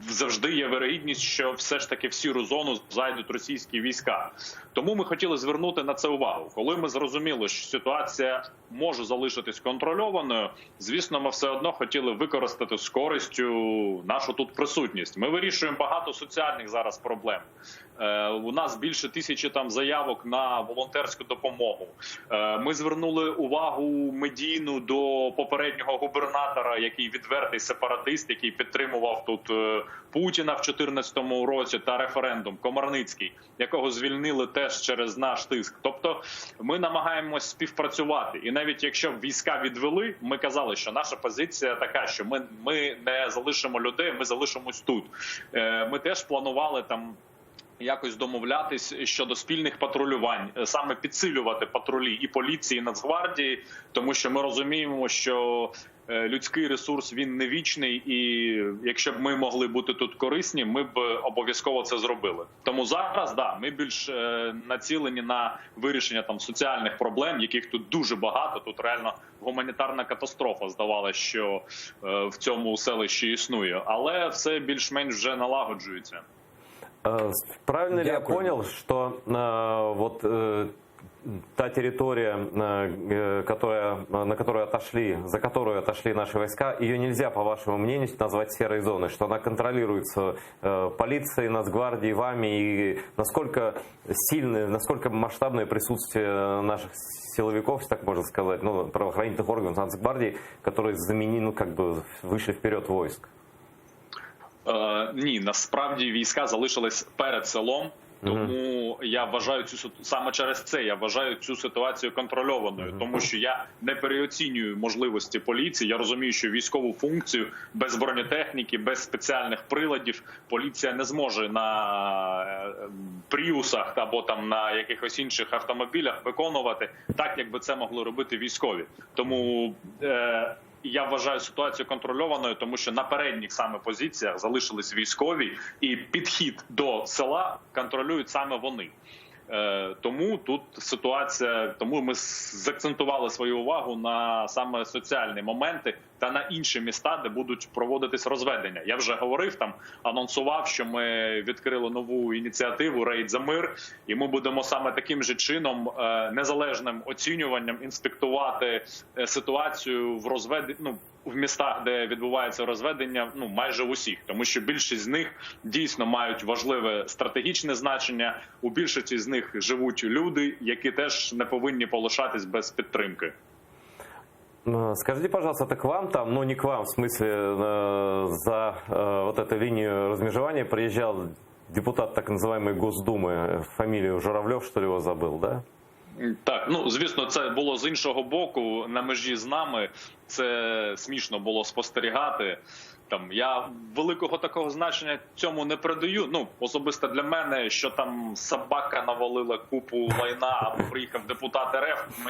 завжди є вірогідність, що все ж таки в сіру зону зайдуть російські війська. Тому ми хотіли звернути на це увагу. Коли ми зрозуміли, що ситуація може залишитись контрольованою, звісно, ми все одно хотіли використати з користю нашу тут присутність. Ми вирішуємо багато соціальних зараз проблем. У нас більше 1000 там заявок на волонтерську допомогу. Ми звернули увагу медійну до попереднього губернатора, який відвертий сепаратист, який підтримував тут Путіна в 2014 році та референдум, Комарницький, якого звільнили теж через наш тиск. Тобто ми намагаємось співпрацювати. І навіть якщо війська відвели, ми казали, що наша позиція така, що ми не залишимо людей, ми залишимось тут. Ми теж планували там якось домовлятись щодо спільних патрулювань, саме підсилювати патрулі і поліції, і Нацгвардії, тому що ми розуміємо, що людський ресурс, він не вічний, і якщо б ми могли бути тут корисні, ми б обов'язково це зробили. Тому зараз, ми більш націлені на вирішення там соціальних проблем, яких тут дуже багато, тут реально гуманітарна катастрофа, здавалося, що в цьому селищі існує, але все більш-менш вже налагоджується. Правильно ли я понял, что та территория, на которую за которую отошли наши войска, ее нельзя, по вашему мнению, назвать серой зоной, что она контролируется полицией, Нацгвардией, вами, и насколько сильное, насколько масштабное присутствие наших силовиков, так можно сказать, правоохранительных органов Нацгвардии, которые вышли вперед войск? Ні, насправді війська залишились перед селом, тому я вважаю саме через це я вважаю цю ситуацію контрольованою, тому що я не переоцінюю можливості поліції. Я розумію, що військову функцію без бронетехніки, без спеціальних приладів поліція не зможе на пріусах або там на якихось інших автомобілях виконувати так, як би це могли робити військові. Тому я вважаю ситуацію контрольованою, тому що на передніх саме позиціях залишились військові, і підхід до села контролюють саме вони. Тому тут ситуація, тому ми закцентували свою увагу на саме соціальні моменти та на інші міста, де будуть проводитись розведення. Я вже говорив, анонсував, що ми відкрили нову ініціативу «Рейд за мир», і ми будемо саме таким же чином, незалежним оцінюванням, інспектувати ситуацію в містах, де відбувається розведення, майже в усіх, тому що більшість з них дійсно мають важливе стратегічне значення, у більшості з них живуть люди, які теж не повинні полишатись без підтримки. Скажите, пожалуйста, это к вам там, не к вам, в смысле, за эту линию размежевания приезжал депутат так называемой Госдумы, фамилию Журавлев, что ли, его забыл, да? Так, звісно, це було з іншого боку, на межі з нами. Це смішно було спостерігати. Там я великого такого значення цьому не придаю. Ну, особисто для мене, що там собака навалила купу лайна або приїхав депутат РФ,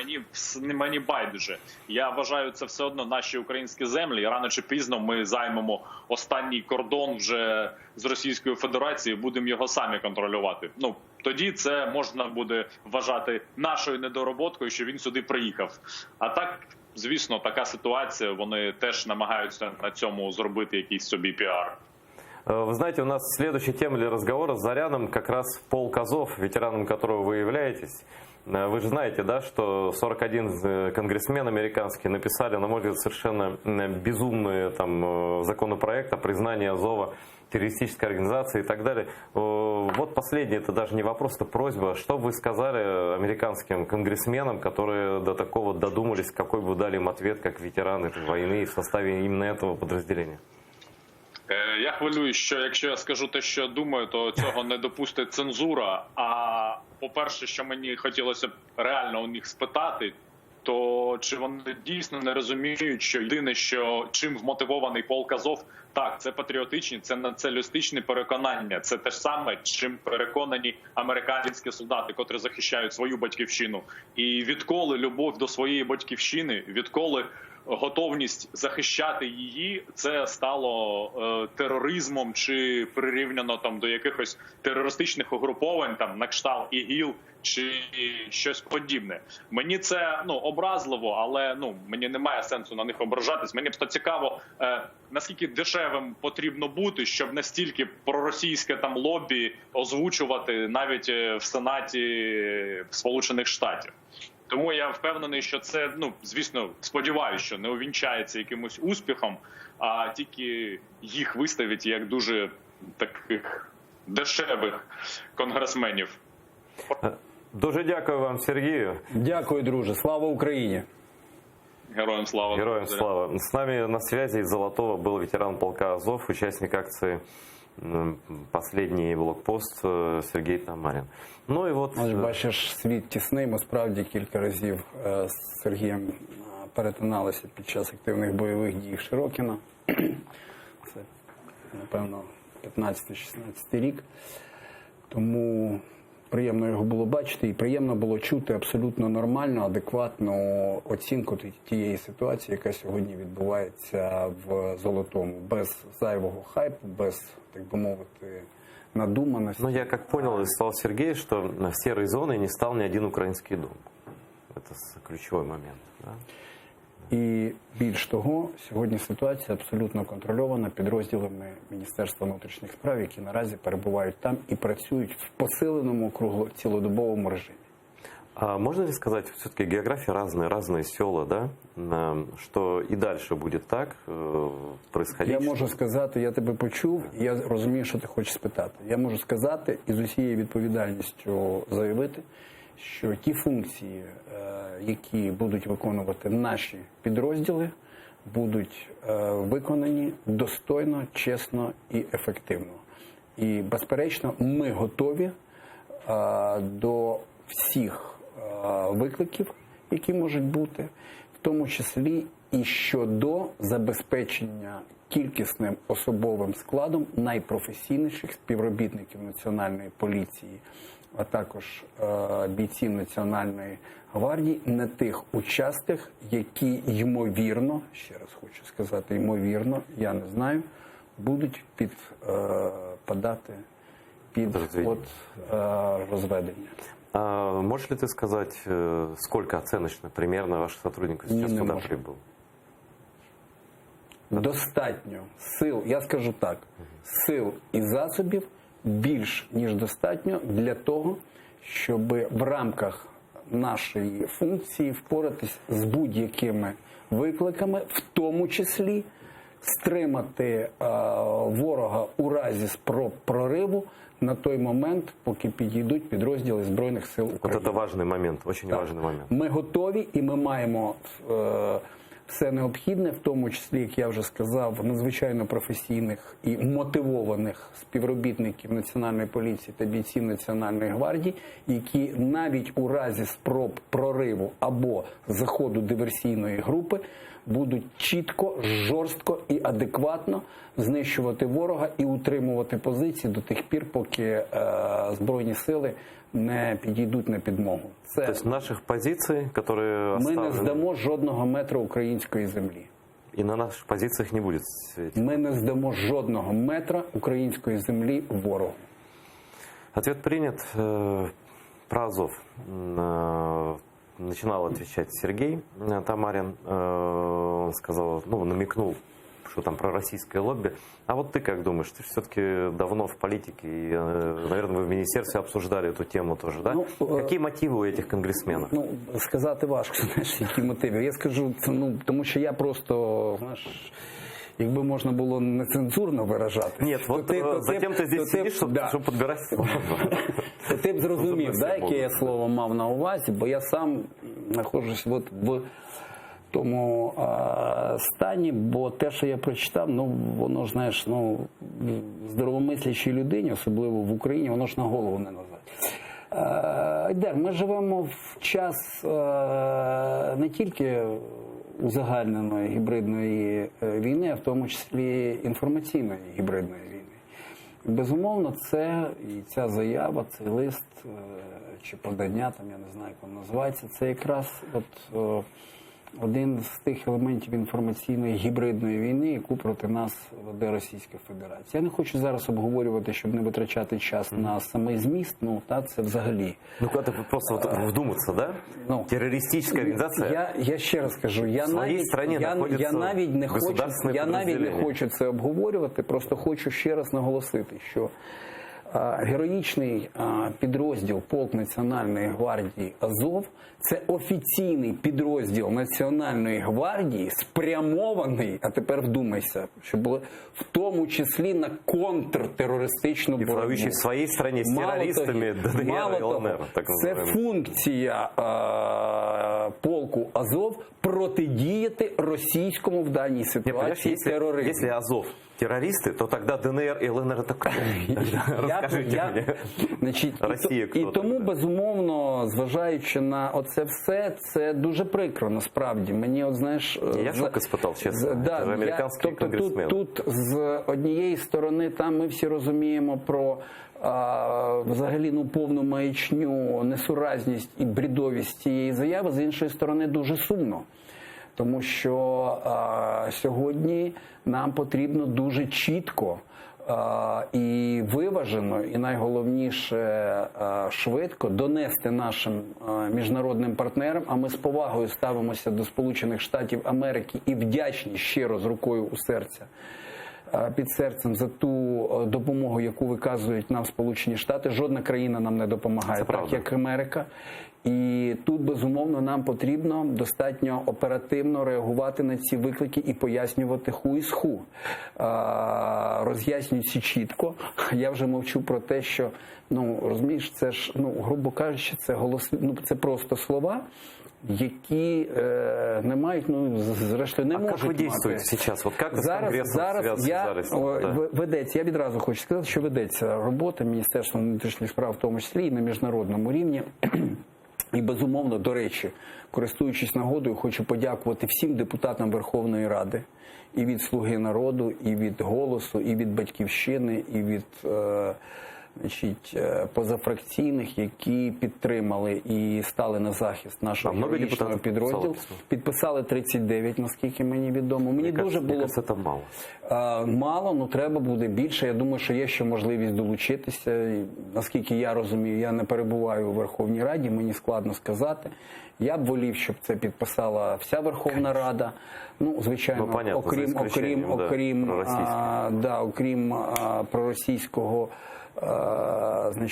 мені байдуже. Я вважаю, це все одно наші українські землі. І рано чи пізно ми займемо останній кордон вже з Російською Федерацією, будемо його самі контролювати. Ну, тоді це можна буде вважати нашою недороботкою, що він сюди приїхав. А так, звісно, така ситуація, вони теж намагаються на цьому зробити якийсь собі піар. Вы знаете, у нас следующая тема для разговора с Заряном как раз полк Азов, ветераном которого вы являетесь. Вы же знаете, да, что 41 конгрессмен американский написали, на мой взгляд, совершенно безумные там законопроект о признании Азова террористической организации и так далее. Вот последний, это даже не вопрос, это просьба. Что бы вы сказали американским конгрессменам, которые до такого додумались, какой бы дали им ответ, как ветераны войны в составе именно этого подразделения? Я хвилююсь, що якщо я скажу те, що думаю, то цього не допустить цензура. А по-перше, що мені хотілося б реально у них спитати, то чи вони дійсно не розуміють, що єдине, що чим вмотивований полк Азов, так, це патріотичні, це націоналістичні переконання, це те ж саме, чим переконані американські солдати, котрі захищають свою батьківщину. І відколи любов до своєї батьківщини, відколи готовність захищати її, це стало тероризмом чи прирівняно там до якихось терористичних угруповань, там на кшталт ІГІЛ чи щось подібне. Мені це образливо, але мені немає сенсу на них ображатись. Мені просто цікаво, наскільки дешевим потрібно бути, щоб настільки проросійське там лобі озвучувати навіть в Сенаті Сполучених Штатів. Тому я впевнений, що це, звісно, сподіваюся, що не увінчається якимось успіхом, а тільки їх виставить як дуже таких дешевих конгресменів. Дуже дякую вам, Сергію. Дякую, друже. Слава Україні! Героям слава! Героям слава! С нами на связи из Золотого был ветеран полка Азов, участник акции «Последний блокпост» Сергій Тамарін. Ну і от... Бачиш, світ тісний. Ми справді кілька разів з Сергієм перетиналися під час активних бойових дій Широкіна. Це, напевно, 15-16 рік. Тому приємно його було бачити і приємно було чути абсолютно нормальну, адекватну оцінку тієї ситуації, яка сьогодні відбувається в Золотому. Без зайвого хайпу, без, так би мовити, надуманности. Ну, я как понял из слов Сергея, что серой зоной не стал ни один украинский дом. Это ключевой момент. Да? І більш того, сьогодні ситуація абсолютно контрольована підрозділами Міністерства внутрішніх справ, які наразі перебувають там і працюють в посиленому цілодобовому режимі. А можно ли сказать, все-таки география разные села, да? Что и дальше будет так происходить? Я можу сказати, я тебе почув, я розумію, що ти хочеш спитати. Я можу сказати і з усією відповідальністю заявити, що ті функції, які будуть виконувати наші підрозділи, будуть виконані достойно, чесно і ефективно. І, безперечно, ми готові до всіх викликів, які можуть бути, в тому числі і щодо забезпечення кількісним особовим складом найпрофесійніших співробітників Національної поліції, а також бійців Національної гвардії на тих участках, які ймовірно, ще раз хочу сказати, ймовірно, я не знаю, будуть підпадати під розведення. А можешь ли ты сказать, сколько оценочно примерно ваших сотрудников сейчас туда прибыл? Достатньо сил, я скажу так, сил і засобів більш ніж достатньо для того, щоб в рамках нашої функції впоратись з будь-якими викликами, в тому числі стримати ворога у разі спроб прориву на той момент, поки підійдуть підрозділи Збройних сил України. Вот это важный момент, очень важный момент. Ми готові і ми маємо все необхідне, в тому числі, як я вже сказав, надзвичайно професійних і мотивованих співробітників Національної поліції та бійців Національної гвардії, які навіть у разі спроб прориву або заходу диверсійної групи будуть чітко, жорстко і адекватно знищувати ворога і утримувати позиції до тих пір, поки Збройні сили не підійдуть на підмогу. Це То есть наших позиций, которые ми не оставлены, здамо жодного метра української землі. и на наших позициях не будет. Ми не здамо жодного метра української землі ворогу. Ответ принят. Про Азов начинал отвечать Сергей Тамарин. Он сказал, намекнул, что там про российское лобби. А вот ты как думаешь? Ты все-таки давно в политике, и, наверное, вы в министерстве обсуждали эту тему тоже, да? Какие мотивы у этих конгрессменов? Сказати важко, знаєш, які мотиви. Я скажу, це, тому що я просто, знаєш, якби можна було нецензурно виражати. Нет, вот затем ты здесь сидишь, чтобы подбирать слова. Ти б зрозумів, яке я слово мав на увазі, бо я сам знаходжусь в тому стані, бо те, що я прочитав, воно ж, знаєш, здоровомислячій людині, особливо в Україні, воно ж на голову не назвати. Айдар, ми живемо в час не тільки узагальненої гібридної війни, а в тому числі інформаційної гібридної війни. Безумовно, це і ця заява, цей лист чи подання, там я не знаю, як воно називається, це якраз один з тих елементів інформаційної гібридної війни, яку проти нас веде Російська Федерація. Я не хочу зараз обговорювати, щоб не витрачати час на самий зміст, це взагалі. Когда просто вдуматься, да? Террористическая организация. Я ще раз кажу, я навіть не хочу це обговорювати, просто хочу ще раз наголосити, що героїчний підрозділ полк Національної гвардії «Азов» – це офіційний підрозділ Національної гвардії, спрямований, а тепер вдумайся, що було в тому числі на контртерористичну боротьбу. І в своїй країні з терористами ДНР і ЛНР. Це функція полку «Азов» протидіяти російському в даній ситуації тероризму. Якщо «Азов» террористы, то тогда ДНР и ЛНР это кто? Расскажите мне. Росія хто? І тому, безумовно, зважаючи на оце все, це дуже прикро, насправді. Мені, знаєш... Я шок испытал, чесно. Це ж американський конгресмен. Тут з однієї сторони, там ми всі розуміємо про взагалі повну маячню, несуразність і брідовість цієї заяви, з іншої сторони дуже сумно. Тому що сьогодні нам потрібно дуже чітко і виважено, і найголовніше швидко донести нашим міжнародним партнерам, а ми з повагою ставимося до Сполучених Штатів Америки і вдячні щиро з рукою у серця, під серцем за ту допомогу, яку виказують нам Сполучені Штати. Жодна країна нам не допомагає, так як Америка. І тут, безумовно, нам потрібно достатньо оперативно реагувати на ці виклики і пояснювати who is who. Роз'яснюючи чітко. Я вже мовчу про те, що, розумієш, це ж, грубо кажучи, це просто слова, які не мають, зрештою, не можуть мати. А як ви дієте зараз? От як з Конгресом зв'язано? Ведеться, я відразу хочу сказати, що ведеться робота Міністерства внутрішніх справ, в тому числі і на міжнародному рівні. І, безумовно, до речі, користуючись нагодою, хочу подякувати всім депутатам Верховної Ради, і від «Слуги народу», і від «Голосу», і від «Батьківщини», і від позафракційних, які підтримали і стали на захист нашого героїчного підрозділу. Підписали 39, наскільки мені відомо. Мені дуже було... Це мало. Мало, треба буде більше. Я думаю, що є ще можливість долучитися. І, наскільки я розумію, я не перебуваю у Верховній Раді, мені складно сказати. Я б волів, щоб це підписала вся Верховна Рада. Звичайно, окрім проросійського,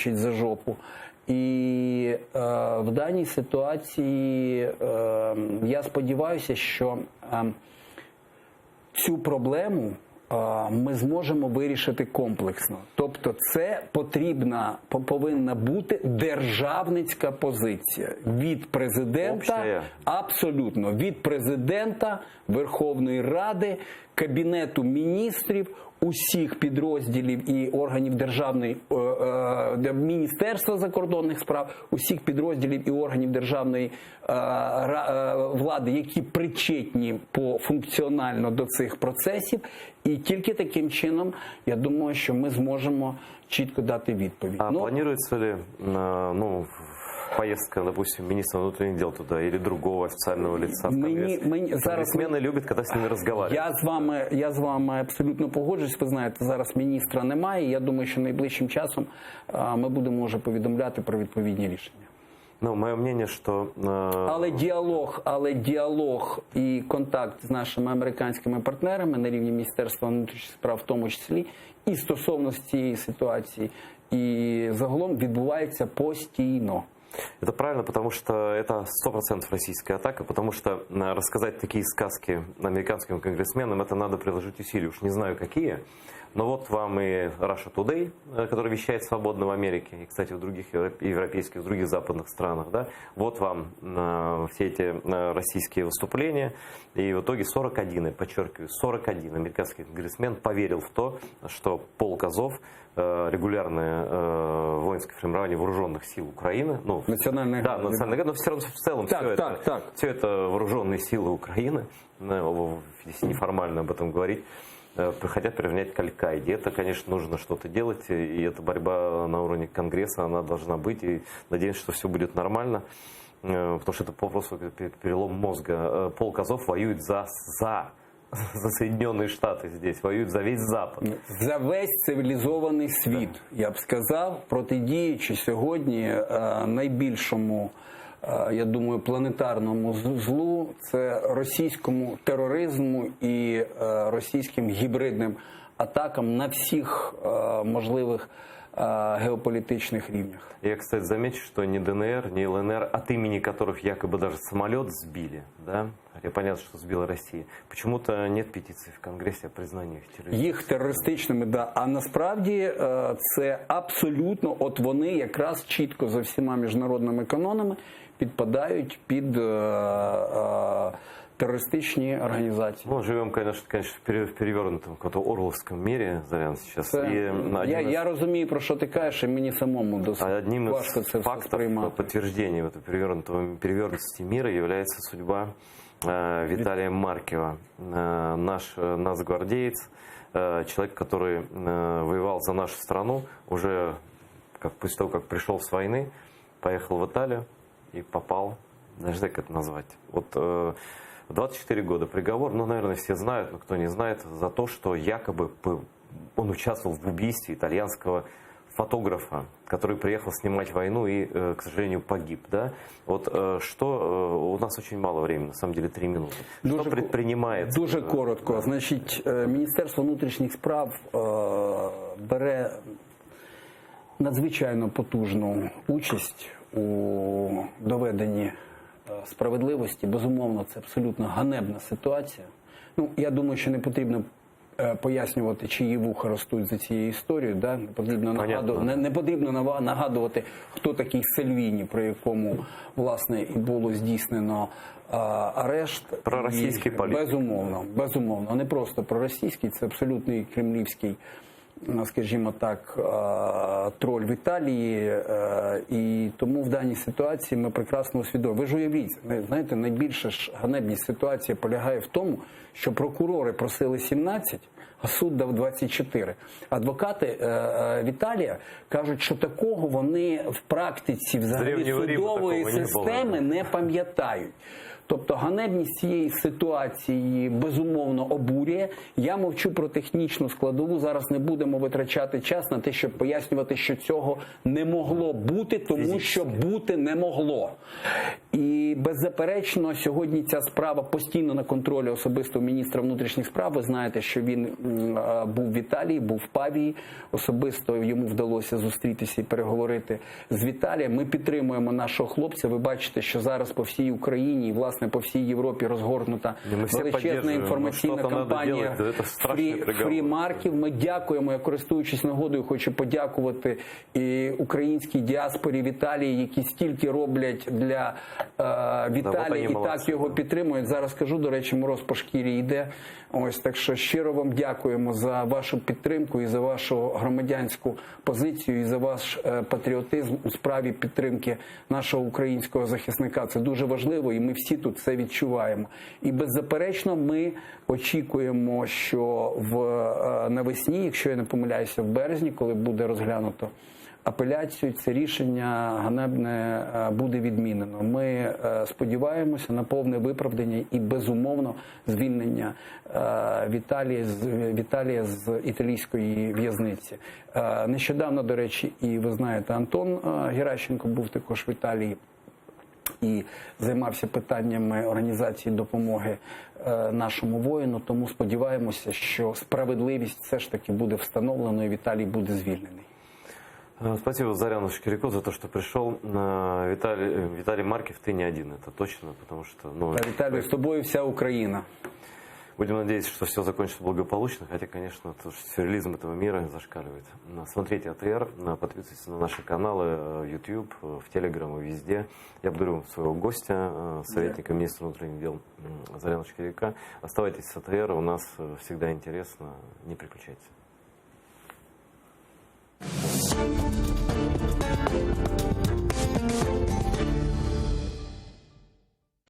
за жопу. І в даній ситуації я сподіваюся, що цю проблему ми зможемо вирішити комплексно. Тобто це повинна бути державницька позиція від президента, абсолютно, від президента, Верховної Ради, Кабінету міністрів, усіх підрозділів і органів державної Міністерства закордонних справ, усіх підрозділів і органів державної влади, які причетні функціонально до цих процесів. І тільки таким чином, я думаю, що ми зможемо чітко дати відповідь. А планируется ли, поездка, допустим, министра внутренних дел туда или другого официального лица в Конгресс? Конгрессмены любят, когда с ними разговаривают. Я з вами абсолютно погоджуюсь. Ви знаєте, зараз міністра немає. Я думаю, що найближчим часом ми будемо вже повідомляти про відповідні рішення. Ну, моє мнение, що... Але діалог і контакт з нашими американськими партнерами на рівні Міністерства внутрішніх справ в тому числі і стосовно цієї ситуації, і загалом відбувається постійно. Это правильно, потому что это 100% российская атака, потому что рассказать такие сказки американским конгрессменам, это надо приложить усилия. Уж не знаю какие, но вот вам и Russia Today, который вещает свободно в Америке, и, кстати, в других европейских, в других западных странах, да, вот вам все эти российские выступления, и в итоге 41, я подчеркиваю, 41 американский конгрессмен поверил в то, что полк Азов, регулярное воинское формирование вооруженных сил Украины, национальная гвардия, но все равно в целом все это вооруженные силы Украины, если неформально об этом говорить, хотят приравнять к Аль-Каиде. Это, конечно, нужно что-то делать, и эта борьба на уровне Конгресса, она должна быть, и надеемся, что все будет нормально, потому что это просто перелом мозга. Полк Азов воюет за Соединенные Штаты здесь, воюють за весь Запад. За весь цивілізований світ, я б сказав, протидіючи сьогодні найбільшому, я думаю, планетарному злу, це російському тероризму і російським гібридним атакам на всіх можливих геополитичных рівнях. Я, кстати, замечу, что ни ДНР, ни ЛНР, от имени которых якобы даже самолет сбили, да, хотя понятно, что сбила Россия, почему-то нет петиции в Конгрессе о признании их террористами. Їх терористичними, да. А насправді це абсолютно, от вони якраз чітко за всіма міжнародними канонами підпадають під террористичні організації. Ну, живем, конечно, в перевернутом каком-то орловском мире, Зарян, сейчас. Я розумію, про що ти кажеш, і мені самому досить важко це все сприймати. Подтверждением этой перевернутости мира является судьба Виталия Маркива, наш нацгвардеец, человек, который воевал за нашу страну, уже после того, как пришел с войны, поехал в Италию и попал, даже как это назвать, вот 24 года приговор, ну, наверное, все знают, но кто не знает, за то, что якобы он участвовал в убийстве итальянского фотографа, который приехал снимать войну и, к сожалению, погиб. Да? Вот что, у нас очень мало времени, на самом деле 3 минуты. Що предпринимається? Дуже коротко. Значить, Міністерство внутрішніх справ бере надзвичайно потужну участь у доведенні справедливості. Безумовно, це абсолютно ганебна ситуація. Ну, я думаю, що не потрібно пояснювати, чиї вуха ростуть за цією історією. Да? Не потрібно нагадувати, хто такий Сальвіні, про якому, власне, і було здійснено арешт. Проросійський політик. Безумовно. Не просто проросійський, це абсолютний кремлівський, скажімо так, троль в Італії, і тому в даній ситуації ми прекрасно усвідомлюємо. Ви ж уявіть, знаєте, найбільша ж ганебність ситуації полягає в тому, що прокурори просили 17, а суд дав 24. Адвокати Віталія кажуть, що такого вони в практиці взагалі судової системи не пам'ятають. Тобто ганебність цієї ситуації безумовно обурює. Я мовчу про технічну складову. Зараз не будемо витрачати час на те, щоб пояснювати, що цього не могло бути, тому що бути не могло. І беззаперечно сьогодні ця справа постійно на контролі особисто міністра внутрішніх справ. Ви знаєте, що він був в Італії, був в Павії. Особисто йому вдалося зустрітися і переговорити з Віталієм. Ми підтримуємо нашого хлопця. Ви бачите, що зараз по всій Україні і, власне, по всій Європі розгорнута величезна інформаційна кампанія фрі-марків. Ми дякуємо, я користуючись нагодою, хочу подякувати і українській діаспорі в Італії, які стільки роблять для Віталій і молодці, так його підтримують. Зараз кажу, до речі, мороз по шкірі йде. Ось, так що щиро вам дякуємо за вашу підтримку і за вашу громадянську позицію, і за ваш патріотизм у справі підтримки нашого українського захисника. Це дуже важливо, і ми всі тут це відчуваємо. І беззаперечно ми очікуємо, що навесні, якщо я не помиляюся, в березні, коли буде розглянуто апеляцію, це рішення ганебне буде відмінено. Ми сподіваємося на повне виправдання і, безумовно, звільнення Віталія з італійської в'язниці. Нещодавно, до речі, і ви знаєте, Антон Геращенко був також в Італії і займався питаннями організації допомоги нашому воїну. Тому сподіваємося, що справедливість все ж таки буде встановлено і Віталій буде звільнений. Спасибо Заряну Шкиряку за то, что пришел. Виталий Маркев, ты не один, это точно, потому что... Виталий, с тобой вся Украина. Будем надеяться, что все закончится благополучно, хотя, конечно, сюрреализм этого мира зашкаливает. Смотрите АТР, подписывайтесь на наши каналы, YouTube, в Telegram и везде. Я благодарю своего гостя, советника министра внутренних дел Заряна Шкиряка. Оставайтесь с АТР, у нас всегда интересно, не переключайтесь.